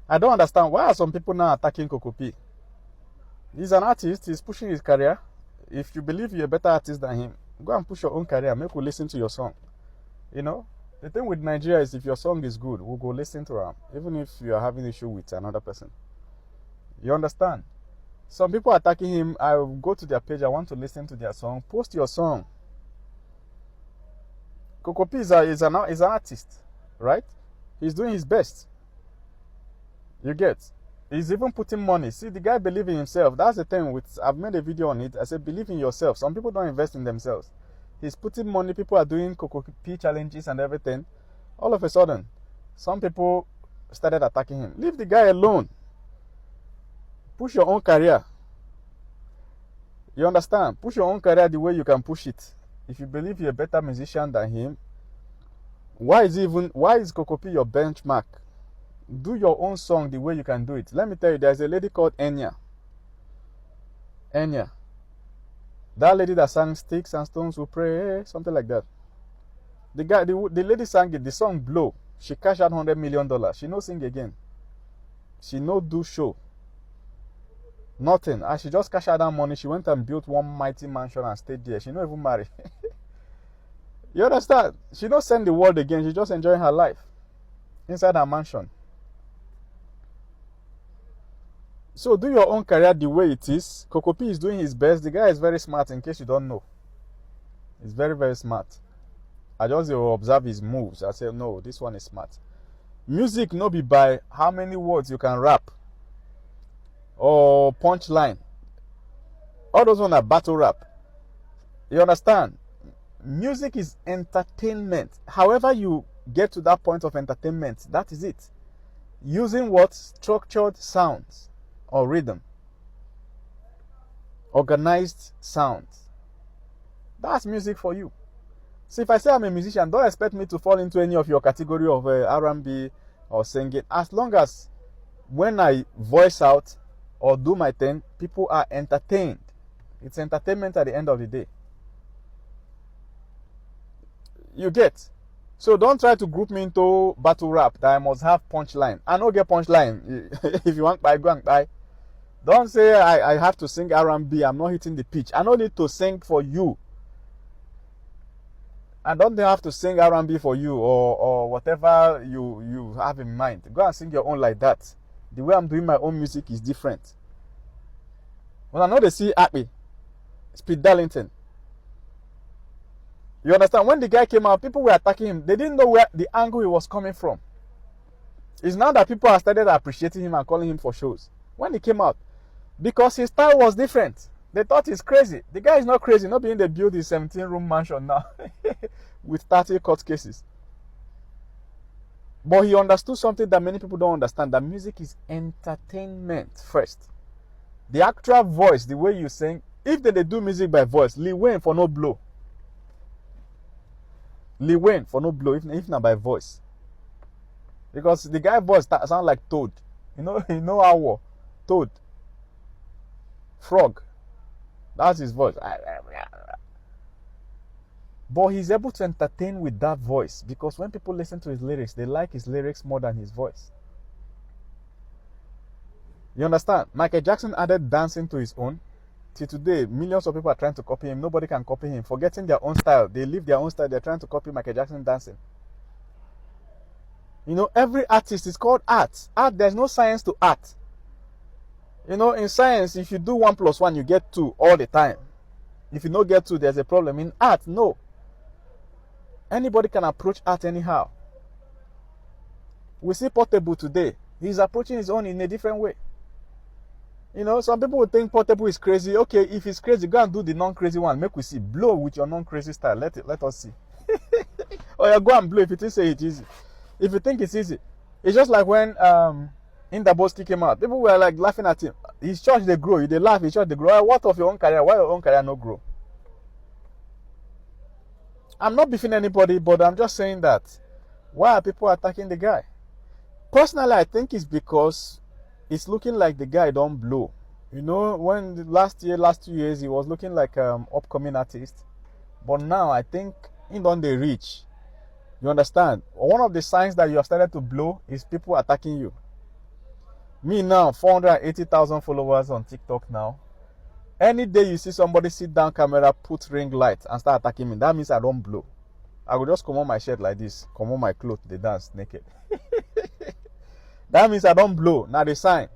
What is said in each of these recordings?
I don't understand why are some people now attacking Kokopee. He's an artist. He's pushing his career. If you believe you're a better artist than him, go and push your own career. Make we listen to your song. You know, the thing with Nigeria is if your song is good, we'll go listen to them, even if you are having issue with another person. You understand? Some people are attacking him. I will go to their page. I want to listen to their song. Post your song. Kokopee is an artist, right? He's doing his best. You get? He's even putting money. See, the guy believes in himself. That's the thing with, I've made a video on it. I said, believe in yourself. Some people don't invest in themselves. He's putting money. People are doing kocopeat challenges and everything. All of a sudden, some people started attacking him. Leave the guy alone. Push your own career. You understand? Push your own career the way you can push it. If you believe you're a better musician than him, why is Kokopee your benchmark? Do your own song the way you can do it. Let me tell you, there's a lady called Enya. Enya. That lady that sang Sticks and Stones Will Pray, something like that. The lady sang it, the song blow. She cashed out $100 million. She no sing again. She no do show. Nothing. As she just cashed out that money, she went and built one mighty mansion and stayed there. She no even marry. You understand? She don't send the world again. She just enjoying her life inside her mansion. So do your own career the way it is. Kokopee is doing his best. The guy is very smart, in case you don't know. He's very, very smart. I just observe his moves. I say, no, this one is smart. Music no be by how many words you can rap or punchline. All those ones are battle rap. You understand? Music is entertainment. However you get to that point of entertainment, that is it. Using what? Structured sounds or rhythm. Organized sounds. That's music for you. So if I say I'm a musician, don't expect me to fall into any of your category of R&B or singing. As long as when I voice out or do my thing, people are entertained. It's entertainment at the end of the day. You get? So don't try to group me into battle rap that I must have punchline. I don't get punchline. If you want buy, go and buy. Don't say I have to sing R&B. I'm not hitting the pitch. I don't need to sing for you. I don't have to sing R&B for you or whatever you have in mind. Go and sing your own like that. The way I'm doing my own music is different. When I know they see Happy, Speed Darlington. You understand? When the guy came out, people were attacking him. They didn't know where the angle he was coming from. It's now that people have started appreciating him and calling him for shows. When he came out, because his style was different. They thought he's crazy. The guy is not crazy. Not being they build his 17-room mansion now with 30 court cases. But he understood something that many people don't understand. That music is entertainment first. The actual voice, the way you sing. If they do music by voice, Lil Wayne for no blow. Lil Wayne for no blow, if not by voice. Because the guy voice sound like Toad. You know how Toad. Frog. That's his voice. But he's able to entertain with that voice. Because when people listen to his lyrics, they like his lyrics more than his voice. You understand? Michael Jackson added dancing to his own. Till today, millions of people are trying to copy him. Nobody can copy him. Forgetting their own style. They live their own style. They're trying to copy Michael Jackson dancing. Every artist is called art. Art, there's no science to art. In science, if you do 1 + 1, you get 2 all the time. If you don't get 2, there's a problem. In art, no. Anybody can approach art anyhow. We see Portable today. He's approaching his own in a different way. Some people would think Portable is crazy. Okay, if it's crazy, go and do the non-crazy one. Make we see. Blow with your non-crazy style. Let us see. Or you go and blow if you think say it's easy. If you think it's easy. It's just like when Indaboski came out. People were like laughing at him. His church, they grow. They laugh, his church, they grow. What of your own career? Why your own career not grow? I'm not beefing anybody, but I'm just saying that. Why are people attacking the guy? Personally, I think it's because it's looking like the guy don't blow. When the last 2 years, he was looking like upcoming artist. But now, I think he don't reach. You understand? One of the signs that you have started to blow is people attacking you. Me now, 480,000 followers on TikTok now. Any day you see somebody sit down camera, put ring light and start attacking me, that means I don't blow. I will just come on my shirt like this, come on my clothes, they dance naked. That means I don't blow. Now the sign.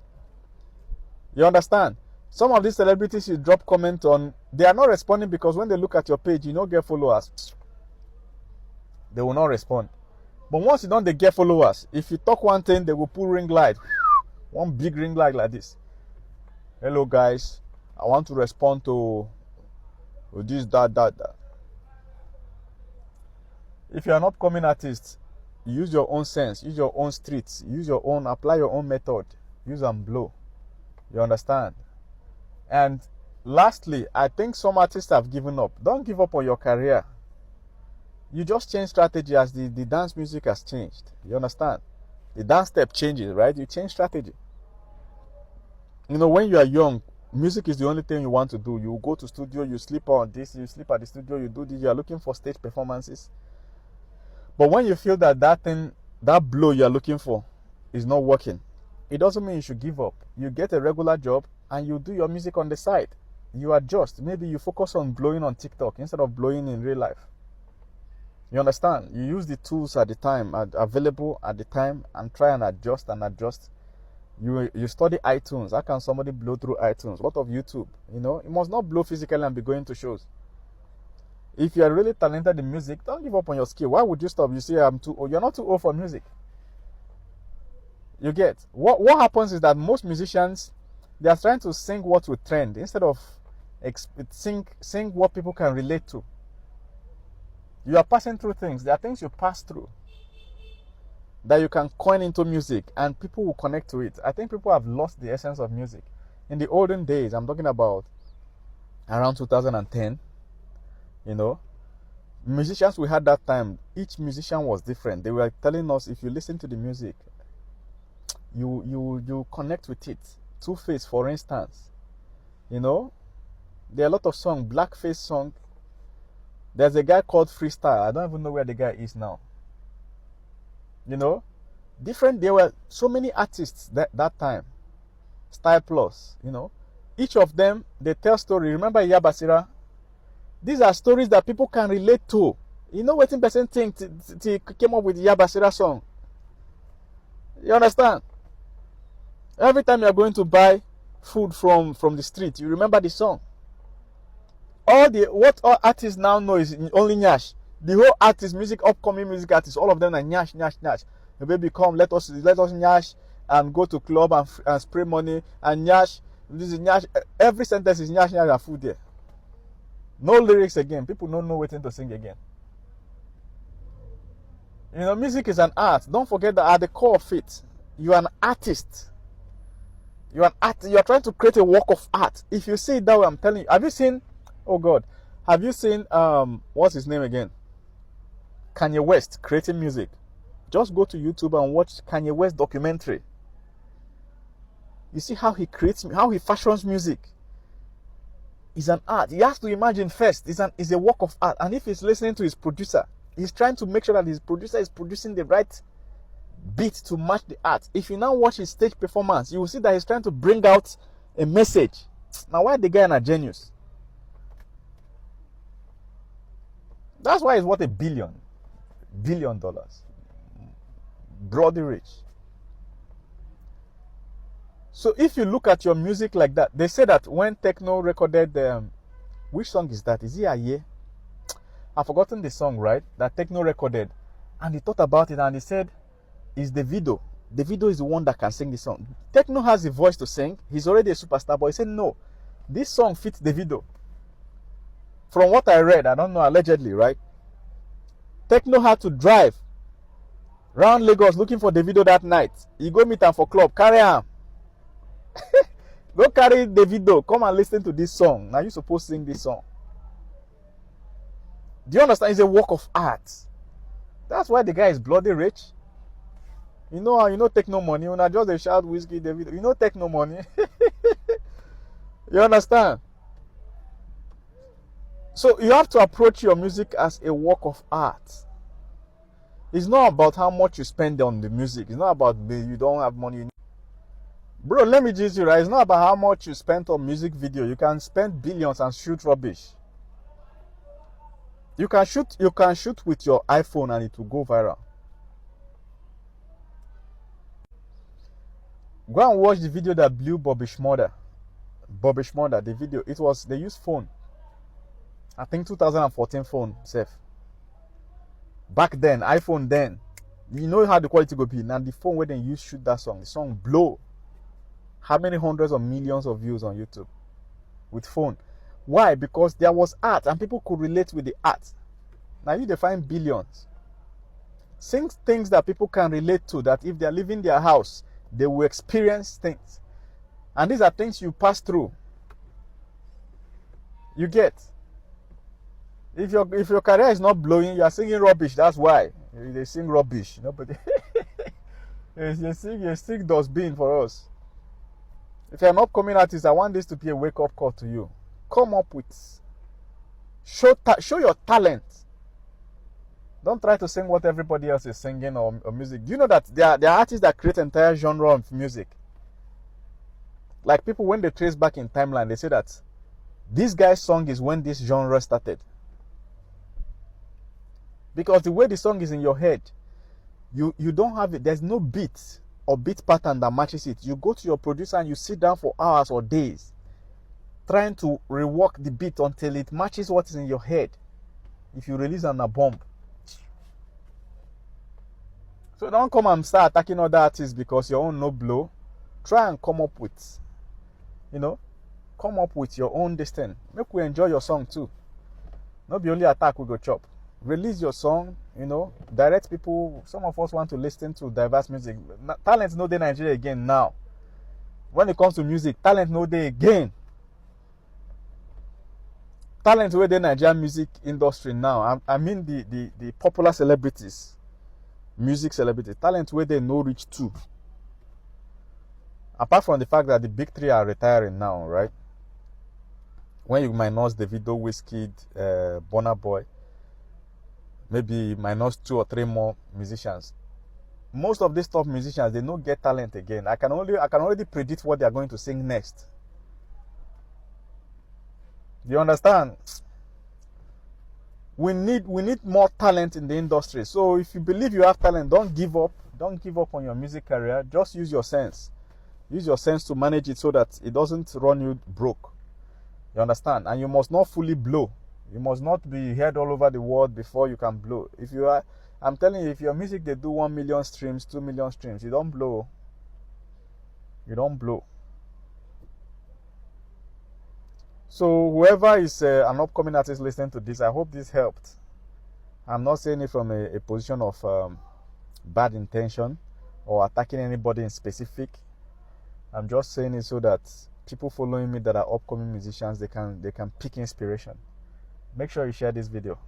You understand? Some of these celebrities you drop comment on, they are not responding because when they look at your page, you don't get followers. They will not respond. But once you don't they get followers, if you talk one thing, they will put ring light. One big ring light like this. Hello guys, I want to respond to this, that. If you are not coming artist, use your own sense, use your own streets, apply your own method, use and blow. You understand? And lastly, I think some artists have given up. Don't give up on your career. You just change strategy as the dance music has changed. You understand? The dance step changes, right? You change strategy. You know, when you are young, music is the only thing you want to do. You go to studio, you sleep on this, you sleep at the studio, you do this, you are looking for stage performances. But when you feel that that blow you are looking for is not working, it doesn't mean you should give up. You get a regular job and you do your music on the side. You adjust. Maybe you focus on blowing on TikTok instead of blowing in real life. You understand? You use the tools at the time, available at the time, and try and adjust. You study iTunes. How can somebody blow through iTunes? What of YouTube? You know, you must not blow physically and be going to shows. If you are really talented in music, don't give up on your skill. Why would you stop? You say, I'm too old. You're not too old for music. You get? What happens is that most musicians, they are trying to sing what will trend instead of sing what people can relate to. You are passing through things. There are things you pass through that you can coin into music and people will connect to it. I think people have lost the essence of music. In the olden days, I'm talking about around 2010, you know, musicians we had that time, each musician was different. They were telling us, if you listen to the music, you connect with it. Two-Face, for instance, you know, there are a lot of songs, Blackface song. There's a guy called Freestyle. I don't even know where the guy is now. You know, there were so many artists that time. Style Plus, you know, each of them, they tell story. Remember Yabasira? These are stories that people can relate to. You know what person think came up with the Yabasira song? You understand? Every time you're going to buy food from the street, you remember the song. What all artists now know is only Nyash. The whole upcoming music artists, all of them are Nyash. The baby come, let us Nyash and go to club and spray money and Nyash. This is Nyash. Every sentence is Nyash and food there. No lyrics again. People don't know what to sing again. You know, music is an art. Don't forget that at the core of it, you are an artist. You are trying to create a work of art. If you see it that way, I'm telling you. Have you seen? Oh God, have you seen what's his name again? Kanye West creating music. Just go to YouTube and watch Kanye West documentary. You see how he creates, how he fashions music. It's an art. He has to imagine first. It's a work of art. And if he's listening to his producer, he's trying to make sure that his producer is producing the right beat to match the art. If you now watch his stage performance, you will see that he's trying to bring out a message. Now, why the guy is a genius? That's why he's worth $1 billion. Bloody rich. So if you look at your music like that, they say that when Techno recorded, which song is that? Is it Aye? I've forgotten the song, right? That Techno recorded. And he thought about it and he said, it's Davido. Davido is the one that can sing the song. Techno has the voice to sing. He's already a superstar, but he said, no, this song fits Davido. From what I read, I don't know, allegedly, right? Techno had to drive round Lagos looking for Davido that night. He go meet him for club. Carry him. Go carry Davido. Come and listen to this song. Now you're supposed to sing this song. Do you understand? It's a work of art. That's why the guy is bloody rich. You know Techno money. When I just shout whiskey, Davido. You know Techno money. You understand? So you have to approach your music as a work of art. It's not about how much you spend on the music. It's not about you don't have money. Bro, let me just you right. It's not about how much you spent on music video. You can spend billions and shoot rubbish. You can shoot with your iPhone and it will go viral. Go and watch the video that blew Bobby Schmurder. The video. They used phone. I think 2014 phone safe. Back then, iPhone then. You know how the quality go be. Now the phone where they use shoot that song. The song blow. How many hundreds of millions of views on YouTube with phone? Why? Because there was art and people could relate with the art. Now you define billions. Sing things that people can relate to, that if they're leaving their house, they will experience things. And these are things you pass through. You get. If your career is not blowing, you are singing rubbish. That's why they sing rubbish. Nobody. you sing dustbin for us. If you're an upcoming artist, I want this to be a wake-up call to you. Come up with, show your talent. Don't try to sing what everybody else is singing or music. Do you know that there are artists that create entire genre of music? Like people, when they trace back in timeline, they say that this guy's song is when this genre started. Because the way the song is in your head, you don't have it. There's no beat or beat pattern that matches it. You go to your producer and you sit down for hours or days trying to rework the beat until it matches what is in your head. If you release on a bomb. So don't come and start attacking other artists because your own no blow. Try and come up with, come up with your own destiny. Make we enjoy your song too. Not be only attack we go chop. Release your song, direct people. Some of us want to listen to diverse music. Talent no day Nigeria again now. When it comes to music, talent no day again. Talent where the Nigerian music industry now. I mean the popular celebrities, music celebrities. Talent where they no reach to. Apart from the fact that the big three are retiring now, right? When you minus Davido, Wizkid, Burna Boy, maybe minus 2 or 3 more musicians. Most of these top musicians, they don't get talent again. I can already predict what they are going to sing next. Do you understand? We need more talent in the industry. So if you believe you have talent, don't give up. Don't give up on your music career. Just use your sense. Use your sense to manage it so that it doesn't run you broke. You understand? And you must not fully blow. You must not be heard all over the world before you can blow. I'm telling you, if your music they do 1 million streams, 2 million streams, you don't blow. You don't blow. So whoever is an upcoming artist listening to this, I hope this helped. I'm not saying it from a position of bad intention or attacking anybody in specific. I'm just saying it so that people following me that are upcoming musicians, they can pick inspiration. Make sure you share this video.